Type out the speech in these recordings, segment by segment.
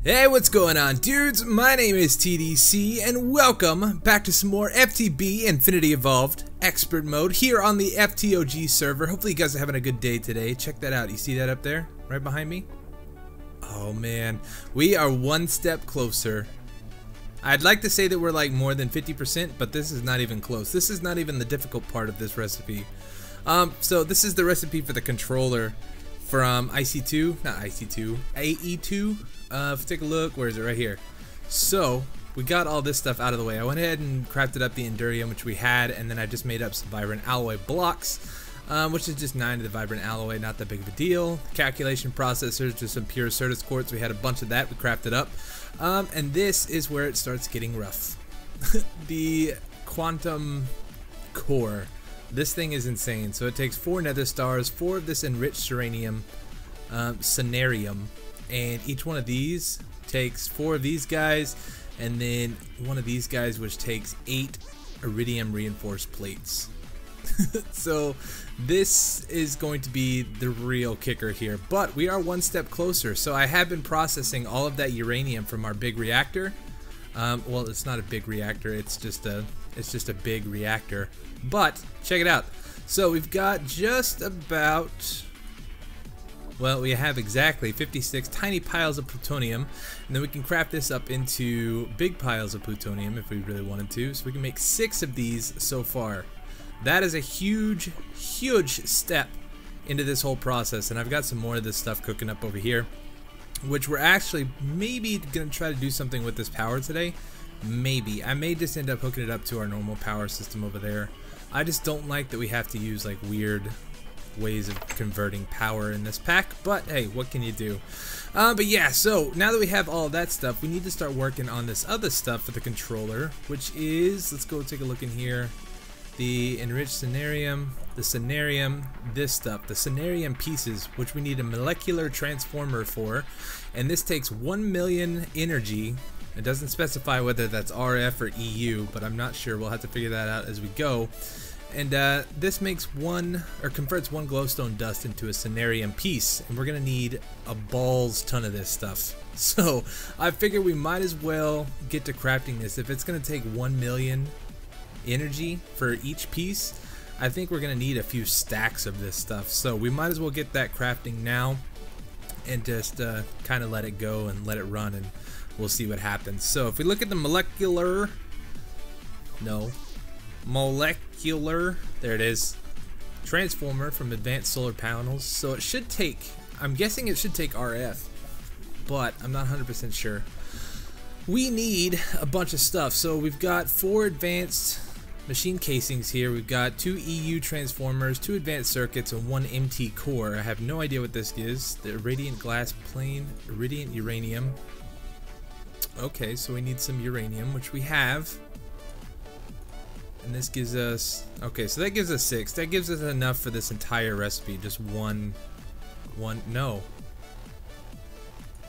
Hey, what's going on, dudes? My name is TDC, and welcome back to some more FTB Infinity Evolved Expert Mode here on the FTOG server. Hopefully you guys are having a good day today. Check that out. You see that up there? Right behind me? Oh man, we are one step closer. I'd like to say that we're like more than 50%, but this is not even close. This is not even the difficult part of this recipe. So this is the recipe for the controller from IC2, not IC2, AE2. If you take a look, where is it? Right here. So we got all this stuff out of the way. I went ahead and crafted up the Endurium, which we had, and then I just made up some Vibrant Alloy blocks, which is just 9 of the Vibrant Alloy, not that big of a deal. Calculation processors, just some pure Certus quartz. We had a bunch of that. We crafted up, and this is where it starts getting rough. The quantum core. This thing is insane. So it takes 4 nether stars, 4 of this enriched uranium, Cenarium, and each one of these takes 4 of these guys, and then one of these guys, which takes 8 iridium reinforced plates. So this is going to be the real kicker here, but we are one step closer. So I have been processing all of that uranium from our big reactor. Well, it's not a big reactor, it's just a big reactor. But check it out. So we've got just about, well, we have exactly 56 tiny piles of plutonium, and then we can craft this up into big piles of plutonium if we really wanted to. So we can make 6 of these so far. That is a huge, huge step into this whole process, and I've got some more of this stuff cooking up over here, which we're actually maybe gonna try to do something with this power today. Maybe. I may just end up hooking it up to our normal power system over there. I just don't like that we have to use like weird ways of converting power in this pack, but hey, what can you do? But yeah, so now that we have all that stuff, we need to start working on this other stuff for the controller, which is, let's go take a look in here. The enriched Cenarium, the Cenarium, this stuff, the Cenarium pieces, which we need a molecular transformer for, and this takes 1 million energy. It doesn't specify whether that's RF or EU, but I'm not sure. We'll have to figure that out as we go. And this makes converts 1 glowstone dust into a Cenarium piece, and we're gonna need a balls ton of this stuff. So I figure we might as well get to crafting this. If it's gonna take 1 million energy for each piece, I think we're gonna need a few stacks of this stuff. So we might as well get that crafting now and just kind of let it go and let it run, and we'll see what happens. So if we look at the molecular, there it is, transformer from advanced solar panels. So it should take, I'm guessing it should take RF, but I'm not 100% sure. We need a bunch of stuff. So we've got 4 advanced machine casings here. We've got 2 EU transformers, 2 advanced circuits, and 1 MT core. I have no idea what this is. The irradiant glass plane, irradiant uranium. Okay, so we need some uranium, which we have. And this gives us, okay, so that gives us 6. That gives us enough for this entire recipe. Just one, no.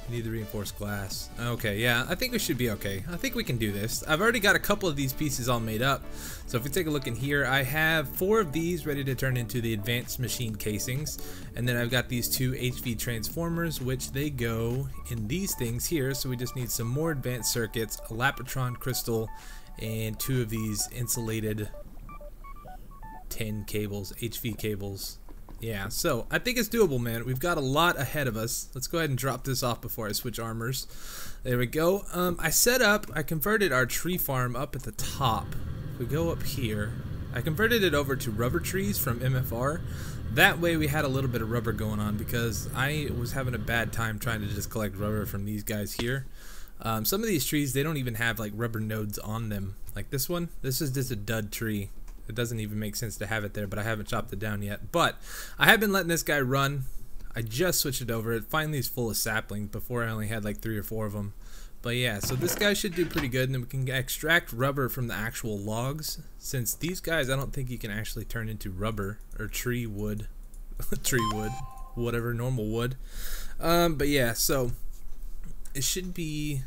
We need the reinforced glass. Okay, yeah, I think we should be okay. I think we can do this. I've already got a couple of these pieces all made up. So if we take a look in here, I have 4 of these ready to turn into the advanced machine casings. And then I've got these 2 HV transformers, which they go in these things here. So we just need some more advanced circuits, a Lapotron crystal, and 2 of these insulated tin cables, HV cables. Yeah, so I think it's doable, man. We've got a lot ahead of us. Let's go ahead and drop this off before I switch armors. There we go. I converted our tree farm up at the top. If we go up here, I converted it over to rubber trees from MFR. That way we had a little bit of rubber going on, because I was having a bad time trying to just collect rubber from these guys here. Some of these trees, they don't even have like rubber nodes on them. Like this one, this is just a dud tree. It doesn't even make sense to have it there, but I haven't chopped it down yet. But I have been letting this guy run. I just switched it over. It finally is full of saplings. Before I only had like 3 or 4 of them. But yeah, so this guy should do pretty good, and then we can extract rubber from the actual logs. Since these guys, I don't think you can actually turn into rubber or tree wood. Tree wood, whatever, normal wood. But yeah, so it should be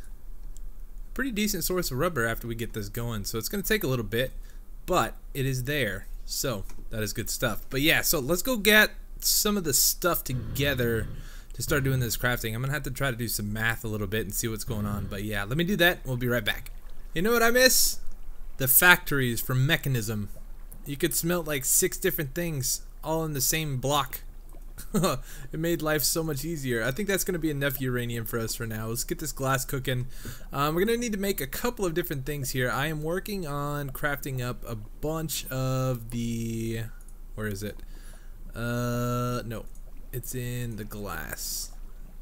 a pretty decent source of rubber after we get this going. So it's going to take a little bit, but it is there. So that is good stuff. But yeah, so let's go get some of the stuff together to start doing this crafting. I'm gonna have to try to do some math a little bit and see what's going on. But yeah, let me do that. We'll be right back. You know what I miss? The factories from Mechanism. You could smelt like 6 different things all in the same block. It made life so much easier. I think that's going to be enough uranium for us for now. Let's get this glass cooking. We're going to need to make a couple of different things here. I am working on crafting up a bunch of the... Where is it? No. It's in the glass.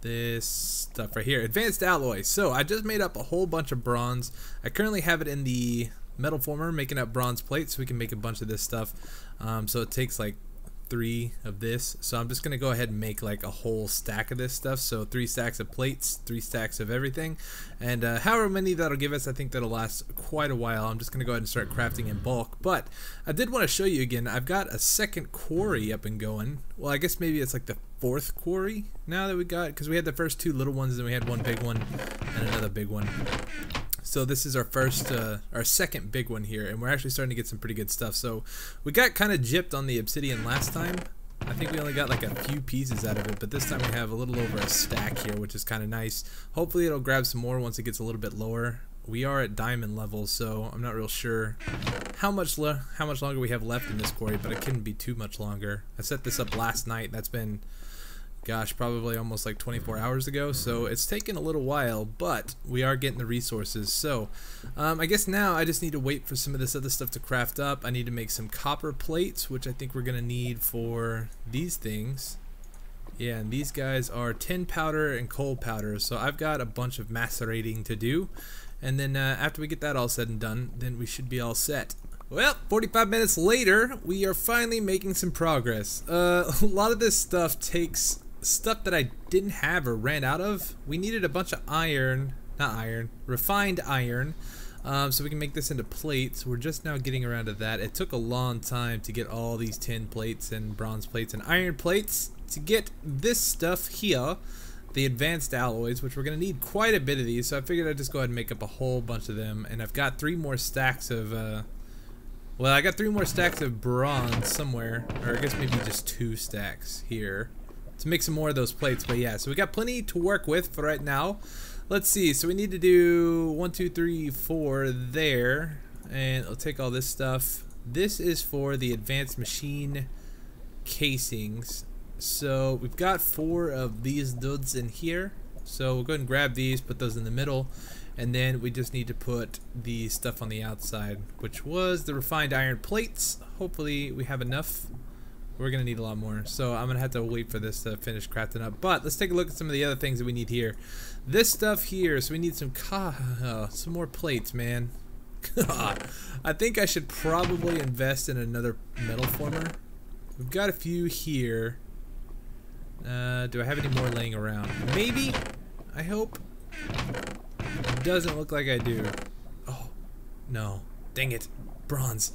This stuff right here. Advanced alloy. So I just made up a whole bunch of bronze. I currently have it in the metal former making up bronze plates so we can make a bunch of this stuff. So it takes like 3 of this, so I'm just gonna go ahead and make like a whole stack of this stuff. So 3 stacks of plates, 3 stacks of everything, and however many that'll give us, I think that'll last quite a while. I'm just gonna go ahead and start crafting in bulk. But I did want to show you again, I've got a second quarry up and going. Well, I guess maybe it's like the 4th quarry now that we got, because we had the first 2 little ones, and we had 1 big one and another big one. So this is our second big one here, and we're actually starting to get some pretty good stuff. So we got kind of gypped on the obsidian last time. I think we only got like a few pieces out of it, but this time we have a little over a stack here, which is kind of nice. Hopefully it'll grab some more once it gets a little bit lower. We are at diamond level, so I'm not real sure how much longer we have left in this quarry, but it couldn't be too much longer. I set this up last night. That's been, gosh, probably almost like 24 hours ago, so it's taken a little while, but we are getting the resources. So I guess now I just need to wait for some of this other stuff to craft up. I need to make some copper plates, which I think we're gonna need for these things. Yeah, and these guys are tin powder and coal powder, so I've got a bunch of macerating to do, and then after we get that all said and done, then we should be all set. Well, 45 minutes later, we are finally making some progress. A lot of this stuff takes stuff that I didn't have or ran out of. We needed a bunch of refined iron, so we can make this into plates. We're just now getting around to that. It took a long time to get all these tin plates and bronze plates and iron plates to get this stuff here, the advanced alloys, which we're going to need quite a bit of these, so I figured I'd just go ahead and make up a whole bunch of them. And I've got 3 more stacks of well, I got 3 more stacks of bronze somewhere, or I guess maybe just 2 stacks here to make some more of those plates. But yeah, so we got plenty to work with for right now. Let's see, so we need to do 1, 2, 3, 4 there, and I'll take all this stuff. This is for the advanced machine casings. So we've got 4 of these dudes in here, so we'll go ahead and grab these, put those in the middle, and then we just need to put the stuff on the outside, which was the refined iron plates. Hopefully we have enough. We're gonna need a lot more, so I'm gonna have to wait for this to finish crafting up. But let's take a look at some of the other things that we need here. This stuff here, so we need some more plates, man. I think I should probably invest in another metal former. We've got a few here. Do I have any more laying around? Maybe? I hope. It doesn't look like I do. Oh, no. Dang it. Bronze.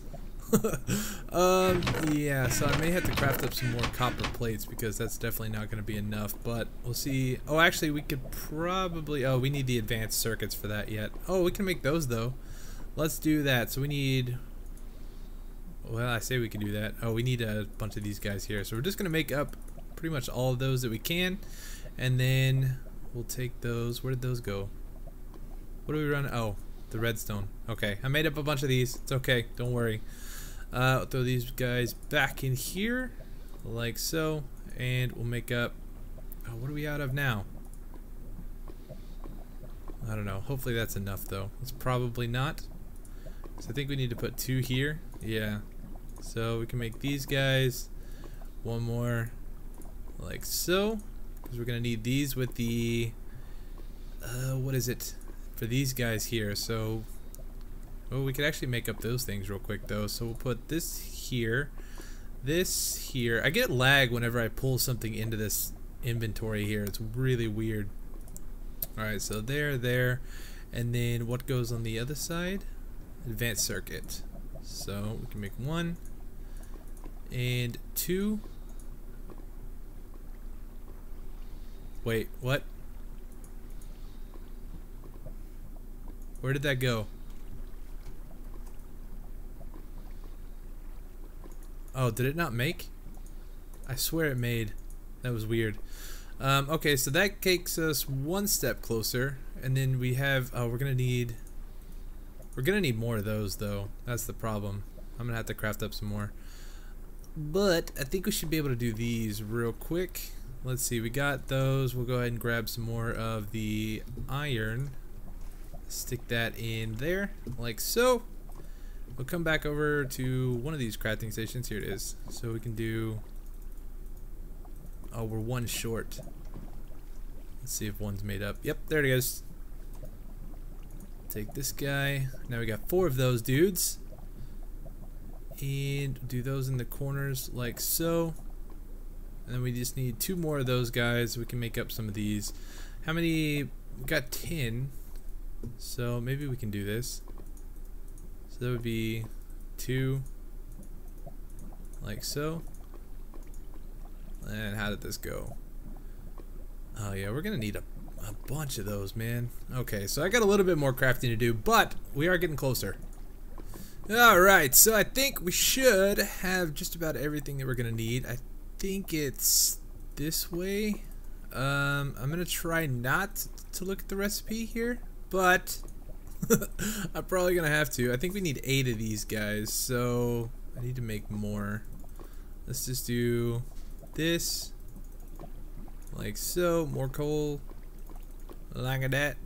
Yeah, so I may have to craft up some more copper plates because that's definitely not going to be enough, but we'll see. Oh, actually, we could probably... Oh, we need the advanced circuits for that yet. Oh, we can make those, though. Let's do that. So we need... Well, I say we can do that. Oh, we need a bunch of these guys here. So we're just going to make up pretty much all of those that we can, and then we'll take those. Where did those go? What do we run? Oh, the redstone. Okay, I made up a bunch of these. It's okay. Don't worry. I'll throw these guys back in here, like so, and we'll make up... Oh, what are we out of now? I don't know. Hopefully that's enough, though. It's probably not. So I think we need to put 2 here. Yeah. So we can make these guys. 1 more, like so, because we're gonna need these with the... what is it? For these guys here. So... Oh, we could actually make up those things real quick though. So we'll put this here, this here. I get lag whenever I pull something into this inventory here. It's really weird. Alright, so there, and then what goes on the other side? Advanced circuit. So we can make 1 and 2. Wait, what? Where did that go? Oh, did it not make? I swear it made. That was weird. Okay, so that takes us one step closer, and then we have. Oh, we're gonna need more of those though. That's the problem. I'm gonna have to craft up some more. But I think we should be able to do these real quick. Let's see, we got those. We'll go ahead and grab some more of the iron. Stick that in there, like so. We'll come back over to one of these crafting stations. Here it is. So we can do... Oh, we're one short. Let's see if one's made up. Yep, there it goes. Take this guy. Now we got 4 of those dudes. And do those in the corners like so. And then we just need 2 more of those guys. We can make up some of these. How many? We got 10. So maybe we can do this. So that would be 2 like so. And how did this go? Oh yeah, we're gonna need a bunch of those, man. Okay, so I got a little bit more crafting to do, but we are getting closer. Alright, so I think we should have just about everything that we're gonna need. I think it's this way. I'm gonna try not to look at the recipe here, but I'm probably gonna have to. I think we need 8 of these guys, so I need to make more. Let's just do this like so. More coal like that.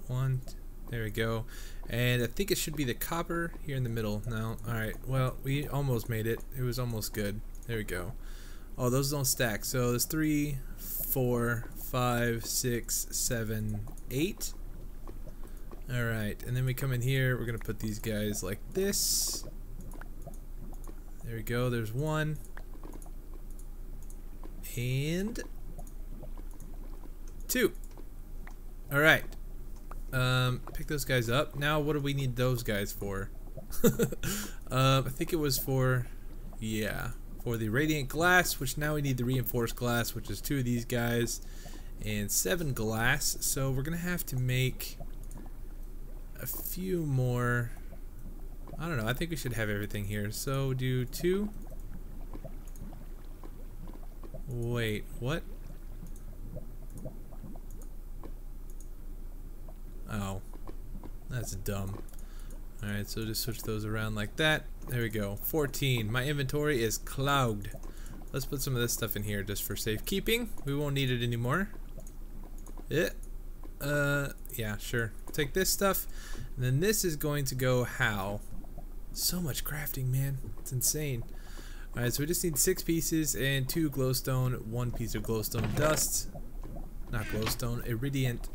1, there we go. And I think it should be the copper here in the middle. No, alright, well, we almost made it. It was almost good. There we go. Oh, those don't stack. So there's 3, 4, 5, 6, 7, 8. Alright, and then we come in here. We're gonna put these guys like this. There we go. There's 1. And 2. Alright. Pick those guys up. Now what do we need those guys for? I think it was for, yeah, for the radiant glass, which now we need the reinforced glass, which is 2 of these guys and 7 glass. So we're gonna have to make a few more. I don't know, I think we should have everything here. So do 2. Wait, what? Oh, that's dumb. Alright, so just switch those around like that. There we go. 14. My inventory is clogged. Let's put some of this stuff in here just for safekeeping. We won't need it anymore. Yeah, sure. Take this stuff. And then this is going to go how? So much crafting, man. It's insane. Alright, so we just need 6 pieces and 2 glowstone, 1 piece of glowstone dust. Not glowstone, iridiant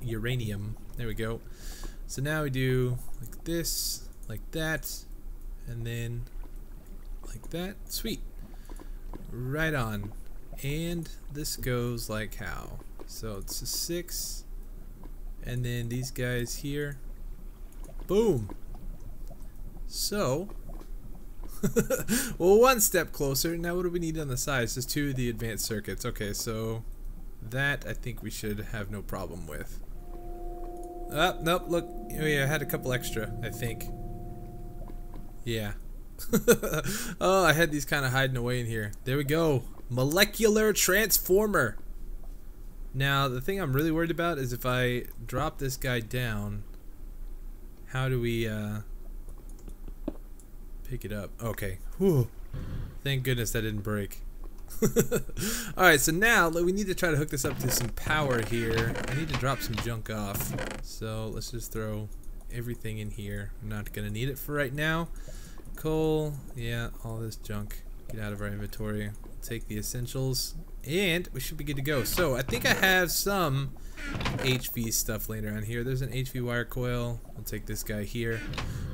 uranium. There we go. So now we do like this, like that, and then like that. Sweet. Right on. And this goes like how? So it's a 6, and then these guys here. Boom. So well, 1 step closer. Now what do we need on the sides? Just 2 of the advanced circuits. Okay, so that I think we should have no problem with. Nope, look, oh yeah, I had a couple extra, I think. Yeah. Oh, I had these kind of hiding away in here. There we go. Molecular transformer. Now, the thing I'm really worried about is if I drop this guy down, how do we pick it up? Okay. Whew. Thank goodness that didn't break. Alright, so now we need to try to hook this up to some power here. I need to drop some junk off. So let's just throw everything in here. I'm not going to need it for right now. Coal, yeah, all this junk. Get out of our inventory. Take the essentials. And we should be good to go. So I think I have some HV stuff laying around here. There's an HV wire coil. I'll take this guy here.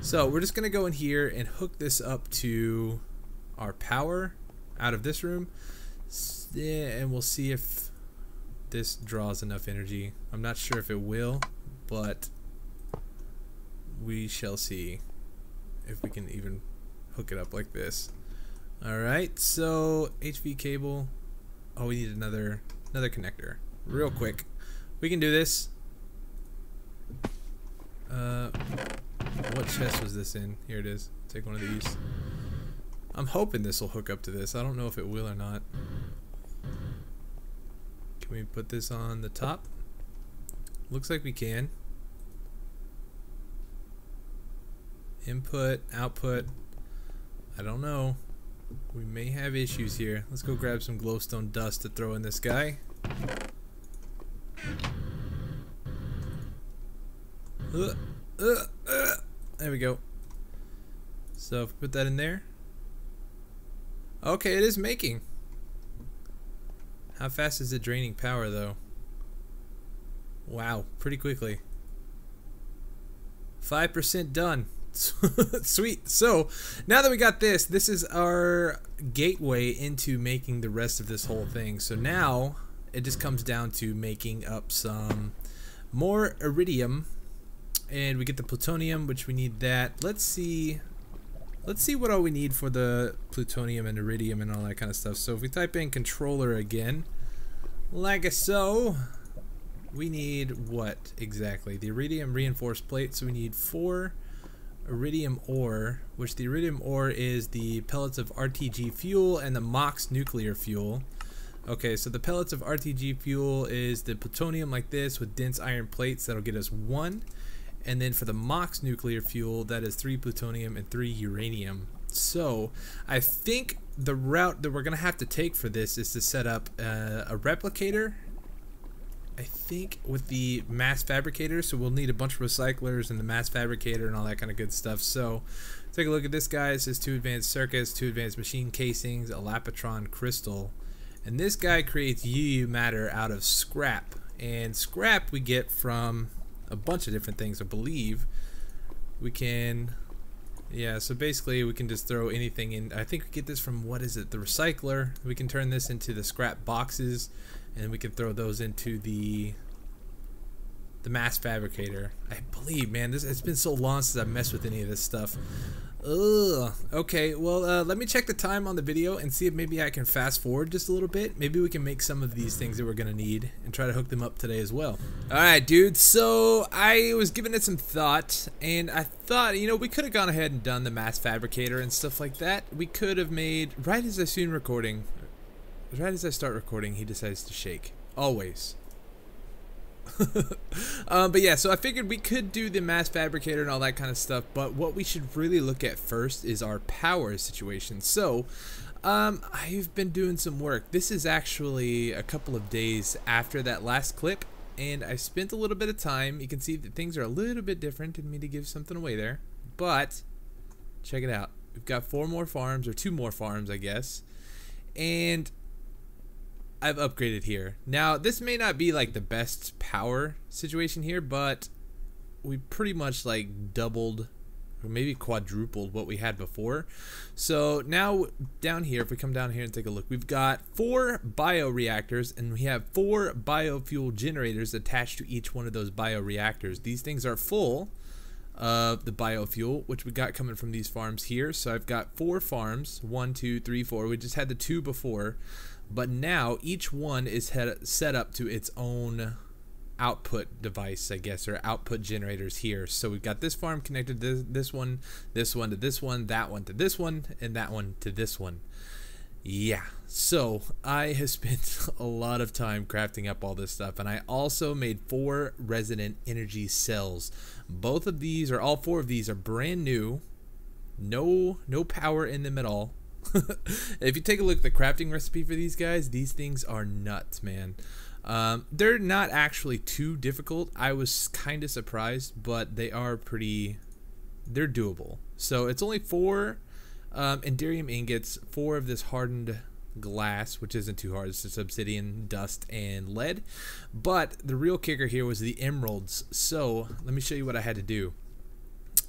So we're just going to go in here and hook this up to our power out of this room, yeah, and we'll see if this draws enough energy. I'm not sure if it will, but we shall see if we can even hook it up like this. Alright, so HV cable. Oh, we need another connector real quick. We can do this. What chest was this in? Here it is. Take one of these. I'm hoping this will hook up to this. I don't know if it will or not. Can we put this on the top? Looks like we can. Input, output. I don't know. We may have issues here. Let's go grab some glowstone dust to throw in this guy. There we go. So if we put that in there. Okay, it is making. How fast is it draining power though? Wow, pretty quickly. 5% done. Sweet. So now that we got this, this is our gateway into making the rest of this whole thing. So now it just comes down to making up some more iridium, and we get the plutonium, which we need that. Let's see what all we need for the plutonium and iridium and all that kind of stuff. So if we type in controller again, like so, we need what exactly? The iridium reinforced plate. So we need 4 iridium ore, which the iridium ore is the pellets of RTG fuel and the MOX nuclear fuel. Okay, so the pellets of RTG fuel is the plutonium like this with dense iron plates. That'll get us 1. And then for the MOX nuclear fuel, that is 3 plutonium and 3 uranium. So I think the route that we're gonna have to take for this is to set up a replicator, I think, with the mass fabricator. So we'll need a bunch of recyclers and the mass fabricator and all that kind of good stuff. So take a look at this guy. It says 2 advanced circuits, 2 advanced machine casings, a lapatron crystal, and this guy creates UU matter out of scrap. And scrap we get from a bunch of different things, I believe. We can, yeah, so basically we can just throw anything in. I think we get this from, what is it, the recycler. We can turn this into the scrap boxes, and we can throw those into the mass fabricator, I believe. Man, it's been so long since I've messed with any of this stuff. Ugh. Okay, well, let me check the time on the video and see if maybe I can fast forward just a little bit. Maybe we can make some of these things that we're gonna need and try to hook them up today as well. Alright, dude, so I was giving it some thought, and I thought, you know, we could have gone ahead and done the mass fabricator and stuff like that. We could have made, right as I start recording, he decides to shake. Always. But yeah, so I figured we could do the mass fabricator and all that kind of stuff, but what we should really look at first is our power situation. So I've been doing some work. This is actually a couple of days after that last clip, and I spent a little bit of time. You can see that things are a little bit different. Didn't mean to give something away there, but check it out. We've got 4 more farms, or 2 more farms, I guess, and I've upgraded here. Now, this may not be like the best power situation here, but we pretty much like doubled or maybe quadrupled what we had before. So now down here, if we come down here and take a look, we've got 4 bioreactors, and we have 4 biofuel generators attached to each one of those bioreactors. These things are full of the biofuel, which we got coming from these farms here. So I've got 4 farms, 1, 2, 3, 4. We just had the 2 before. But now each one is set up to its own output device, I guess, or output generators here. So we've got this farm connected to this one to this one, that one to this one, and that one to this one. Yeah, so I have spent a lot of time crafting up all this stuff, and I also made 4 resident energy cells. Both of these, or all 4 of these, are brand new. No power in them at all. If you take a look at the crafting recipe for these guys, these things are nuts, man. They're not actually too difficult. I was kind of surprised, but they are they're doable. So it's only 4 Enderium ingots, 4 of this hardened glass, which isn't too hard. It's just obsidian, dust, and lead. But the real kicker here was the emeralds. So let me show you what I had to do.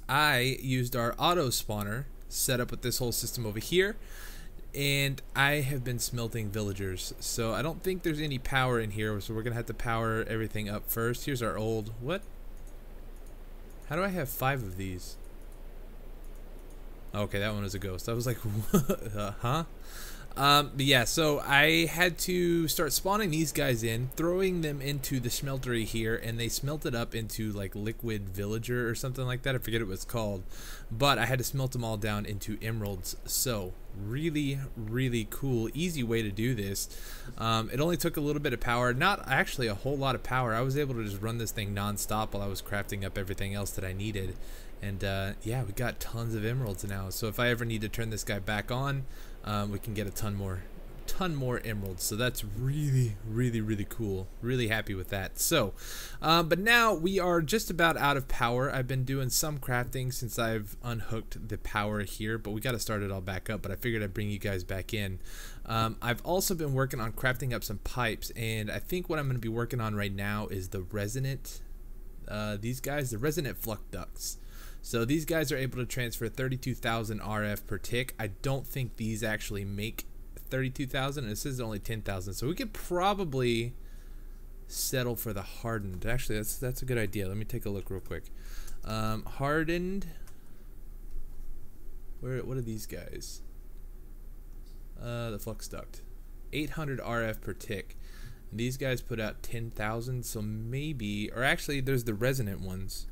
I used our auto spawner set up with this whole system over here, and I have been smelting villagers, so I don't think there's any power in here, so we're gonna have to power everything up first. Here's our old, what? How do I have 5 of these? Okay, that one was a ghost. I was like, huh? But yeah, so I had to start spawning these guys in, throwing them into the smeltery here, and they smelted up into like liquid villager or something like that. I forget what it's called, but I had to smelt them all down into emeralds. So really, really cool, easy way to do this. It only took a little bit of power, not actually a whole lot of power. I was able to just run this thing non-stop while I was crafting up everything else that I needed. And yeah, we got tons of emeralds now. So if I ever need to turn this guy back on, we can get a ton more emeralds. So that's really, really, really cool. Really happy with that. So, but now we are just about out of power. I've been doing some crafting since I've unhooked the power here, but we got to start it all back up. But I figured I'd bring you guys back in. I've also been working on crafting up some pipes, and I think what I'm going to be working on right now is the resonant, these guys, the resonant flux ducts. So these guys are able to transfer 32,000 RF per tick. I don't think these actually make 32,000. This is only 10,000. So we could probably settle for the hardened. Actually, that's a good idea. Let me take a look real quick. Hardened. What are these guys? The flux duct. 800 RF per tick. And these guys put out 10,000. So maybe, or actually, there's the resonant ones.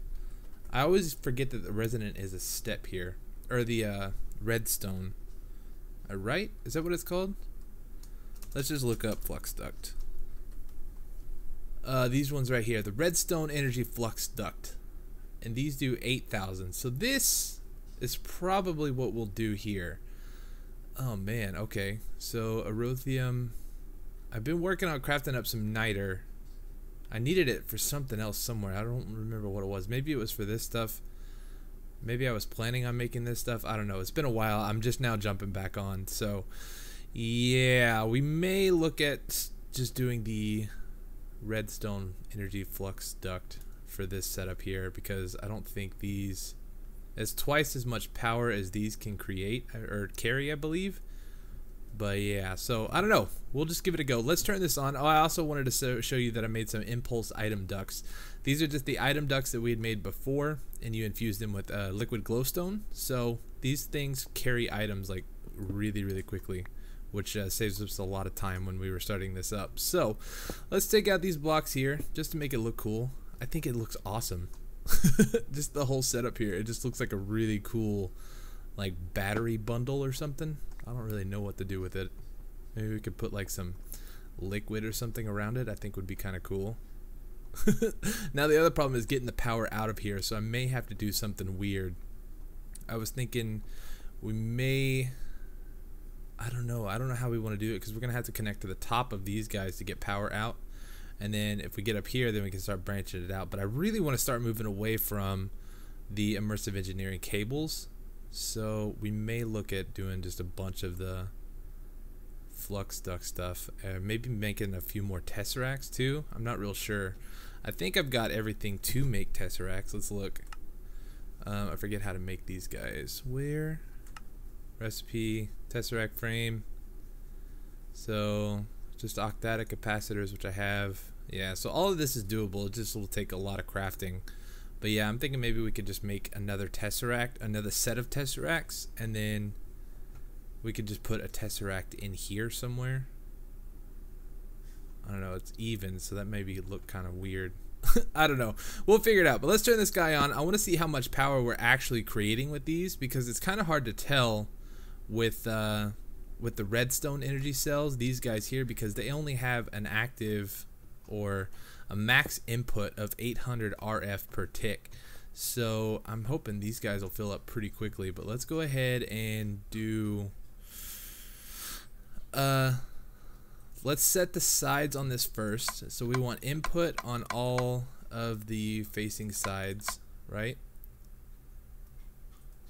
I always forget that the resonant is a step here, or the redstone. Right? Is that what it's called? Let's just look up flux duct. These ones right here, the redstone energy flux duct, and these do 8,000. So this is probably what we'll do here. Oh man, okay. So erothium. I've been working on crafting up some niter. I needed it for something else somewhere. I don't remember what it was. Maybe it was for this stuff. Maybe I was planning on making this stuff. I don't know. It's been a while. I'm just now jumping back on. So, yeah, we may look at just doing the redstone energy flux duct for this setup here, because I don't think these... It's twice as much power as these can create or carry, I believe. But yeah, so I don't know. We'll just give it a go. Let's turn this on. Oh, I also wanted to show you that I made some impulse item ducts. These are just the item ducts that we had made before, and you infuse them with liquid glowstone. So these things carry items like really, really quickly, which saves us a lot of time when we were starting this up. So let's take out these blocks here just to make it look cool. I think it looks awesome. Just the whole setup here. It just looks like a really cool like battery bundle or something. I don't really know what to do with it. Maybe we could put like some liquid or something around it. I think would be kind of cool. Now the other problem is getting the power out of here, so I may have to do something weird. I was thinking we may... I don't know how we want to do it, because we're gonna have to connect to the top of these guys to get power out, and then if we get up here, then we can start branching it out. But I really want to start moving away from the immersive engineering cables. So we may look at doing just a bunch of the flux duct stuff, maybe making a few more tesseracts too. I'm not real sure. I think I've got everything to make tesseracts. Let's look. I forget how to make these guys. Where? Recipe, tesseract frame. So just octatic capacitors, which I have. Yeah, so all of this is doable. It just will take a lot of crafting. But yeah, I'm thinking maybe we could just make another tesseract, another set of tesseracts, and then we could just put a tesseract in here somewhere. I don't know, it's even, so that maybe look kind of weird. I don't know. We'll figure it out. But let's turn this guy on. I want to see how much power we're actually creating with these, because it's kind of hard to tell with the redstone energy cells, these guys here, because they only have an active or a max input of 800 RF per tick. So I'm hoping these guys will fill up pretty quickly. But let's go ahead and do let's set the sides on this first. So we want input on all of the facing sides, right?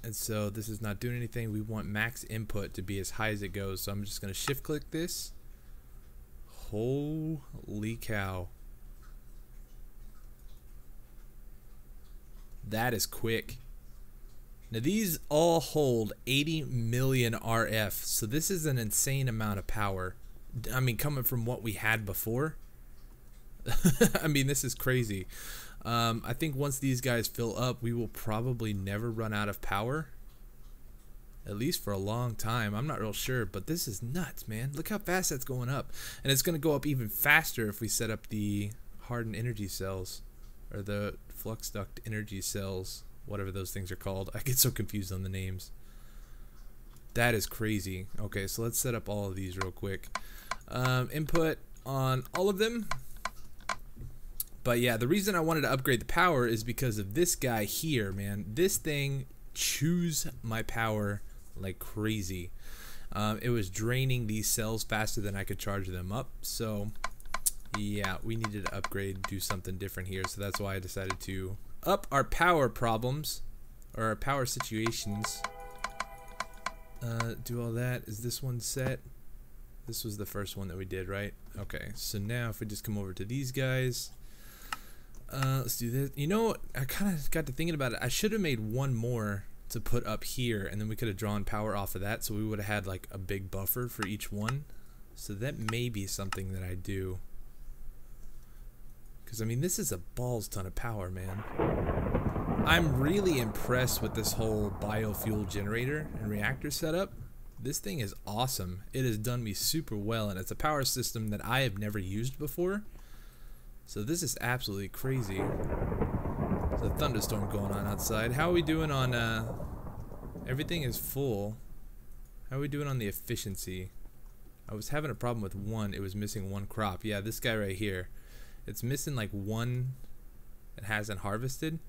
And so this is not doing anything. We want max input to be as high as it goes. So I'm just going to shift click this. Holy cow. That is quick. Now these all hold 80 million RF, so this is an insane amount of power. I mean, coming from what we had before. I mean, this is crazy. I think once these guys fill up, we will probably never run out of power. at least for a long time. I'm not real sure, but this is nuts, man. Look how fast that's going up. And it's going to go up even faster if we set up the hardened energy cells, or the flux duct energy cells, whatever those things are called. I get so confused on the names. That is crazy. Okay, so let's set up all of these real quick. Input on all of them. But yeah, the reason I wanted to upgrade the power is because of this guy here, man. This thing chews my power like crazy. It was draining these cells faster than I could charge them up. So yeah, we needed to upgrade, do something different here. So that's why I decided to up our power problems, or our power situations. Do all that. Is this one set? This was the first one that we did, right? Okay, so now if we just come over to these guys, let's do this. You know, I kind of got to thinking about it. I should have made one more to put up here, and then we could have drawn power off of that, so we would have had like a big buffer for each one. So that may be something that I do, because I mean, this is a balls ton of power, man. I'm really impressed with this whole biofuel generator and reactor setup. This thing is awesome. It has done me super well, and it's a power system that I have never used before. So this is absolutely crazy. There's a thunderstorm going on outside. How are we doing on, everything is full. How are we doing on the efficiency? I was having a problem with one. It was missing one crop. Yeah, this guy right here. It's missing like one that hasn't harvested.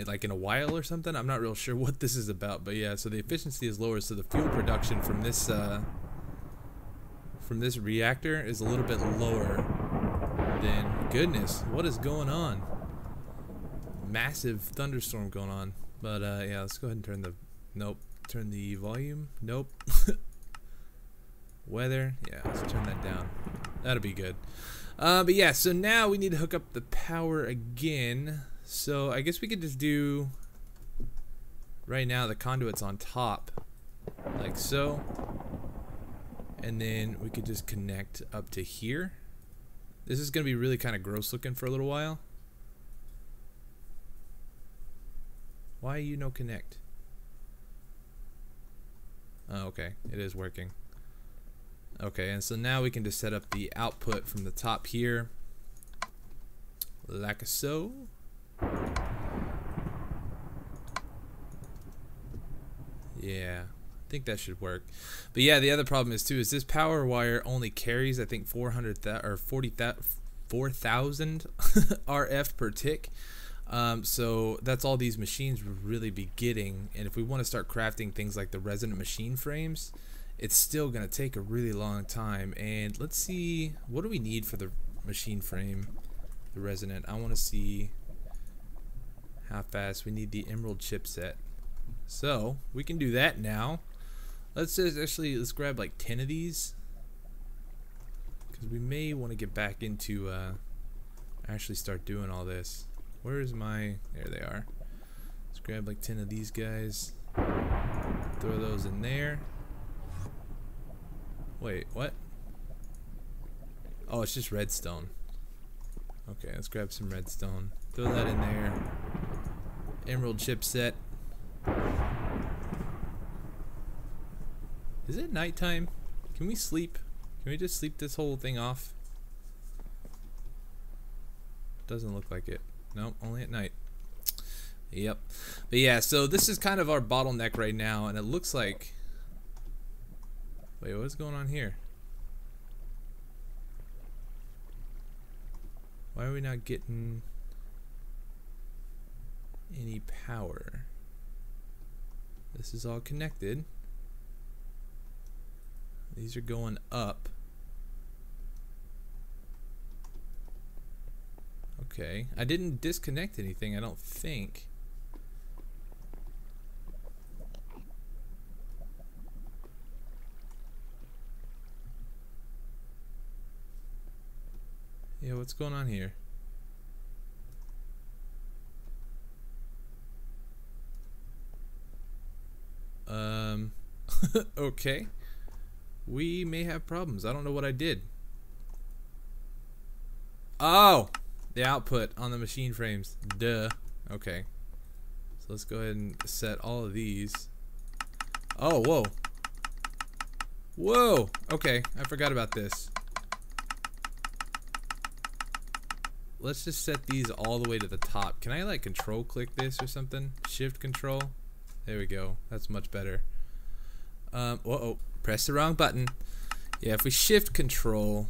Like in a while or something. I'm not real sure what this is about, but yeah, so the efficiency is lower, so the fuel production from this reactor is a little bit lower than, goodness, what is going on? Massive thunderstorm going on. But yeah, let's go ahead and turn the, nope, turn the volume, nope. Weather, yeah, let's turn that down. That'll be good. But yeah, so now we need to hook up the power again. So I guess we could just do, right now the conduit's on top, like so, and then we could just connect up to here. This is going to be really kind of gross looking for a little while. Why you no connect? Oh, okay, it is working. Okay, and so now we can just set up the output from the top here, like so. Yeah, I think that should work. But yeah, the other problem is too, is this power wire only carries, I think, 4,000 RF per tick. So that's all these machines would really be getting. And if we want to start crafting things like the resonant machine frames, it's still going to take a really long time. And let's see, what do we need for the machine frame, the resonant? I want to see how fast we need the emerald chipset. So we can do that now. Let's just let's grab like 10 of these, because we may want to get back into actually start doing all this. Where is my, there they are. Let's grab like 10 of these guys, throw those in there. Wait, what? Oh, it's just redstone. Okay, let's grab some redstone, throw that in there. Emerald chipset. Is it nighttime? Can we sleep? Can we just sleep this whole thing off? Doesn't look like it. Nope, only at night. Yep. But yeah, so this is kind of our bottleneck right now, and it looks like, wait, what's going on here? Why are we not getting any power? This is all connected. These are going up. Okay, I didn't disconnect anything, I don't think. Yeah, what's going on here? Okay. We may have problems. I don't know what I did. Oh! The output on the machine frames. Duh. Okay. So let's go ahead and set all of these. Oh, whoa. Whoa. Okay, I forgot about this. Let's just set these all the way to the top. Can I like control click this or something? Shift control. There we go. That's much better. Uh-oh. Press the wrong button. Yeah, if we shift control,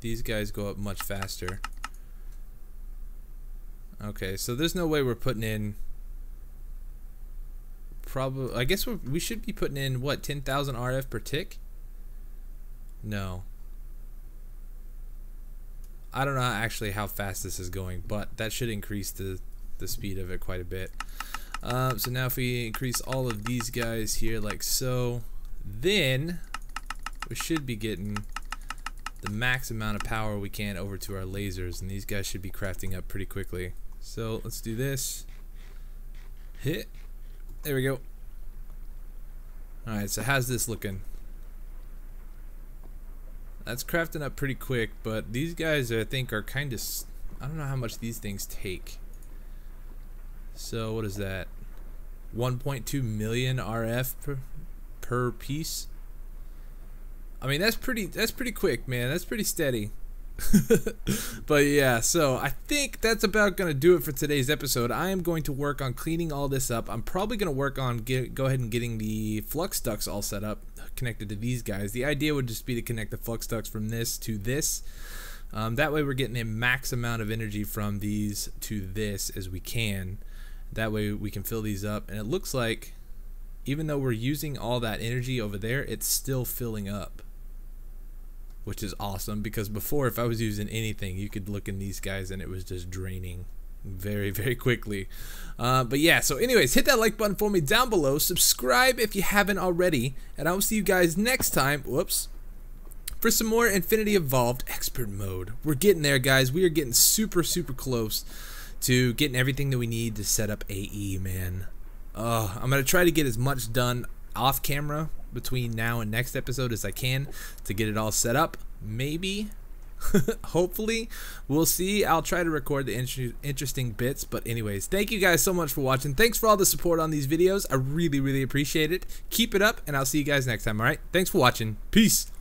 these guys go up much faster. Okay, so there's no way we're putting in. Probably, I guess we should be putting in what, 10,000 RF per tick? No. I don't know actually how fast this is going, but that should increase the speed of it quite a bit. So now if we increase all of these guys here like so, then we should be getting the max amount of power we can over to our lasers, and these guys should be crafting up pretty quickly. So let's do this. Hit. There we go. Alright, so how's this looking? That's crafting up pretty quick, but these guys I think are kind of, I don't know how much these things take. So what is that? 1.2 million RF per piece. I mean, that's pretty quick, man. That's pretty steady. But yeah, so I think that's about gonna do it for today's episode. I am going to work on cleaning all this up. I'm probably gonna work on go ahead and getting the flux ducts all set up, connected to these guys. The idea would just be to connect the flux ducts from this to this. That way we're getting a max amount of energy from these to this as we can. That way we can fill these up, and it looks like even though we're using all that energy over there, it's still filling up, which is awesome, because before, if I was using anything, you could look in these guys and it was just draining very, very quickly. But yeah, so anyways, hit that like button for me down below, subscribe if you haven't already, and I will see you guys next time, whoops, for some more Infinity Evolved Expert Mode. We're getting there, guys. We are getting super, super close to getting everything that we need to set up AE, man. I'm going to try to get as much done off camera between now and next episode as I can to get it all set up. Maybe hopefully we'll see. I'll try to record the interesting bits, but anyways, thank you guys so much for watching. Thanks for all the support on these videos. I really appreciate it. Keep it up, and I'll see you guys next time. All right, thanks for watching. Peace.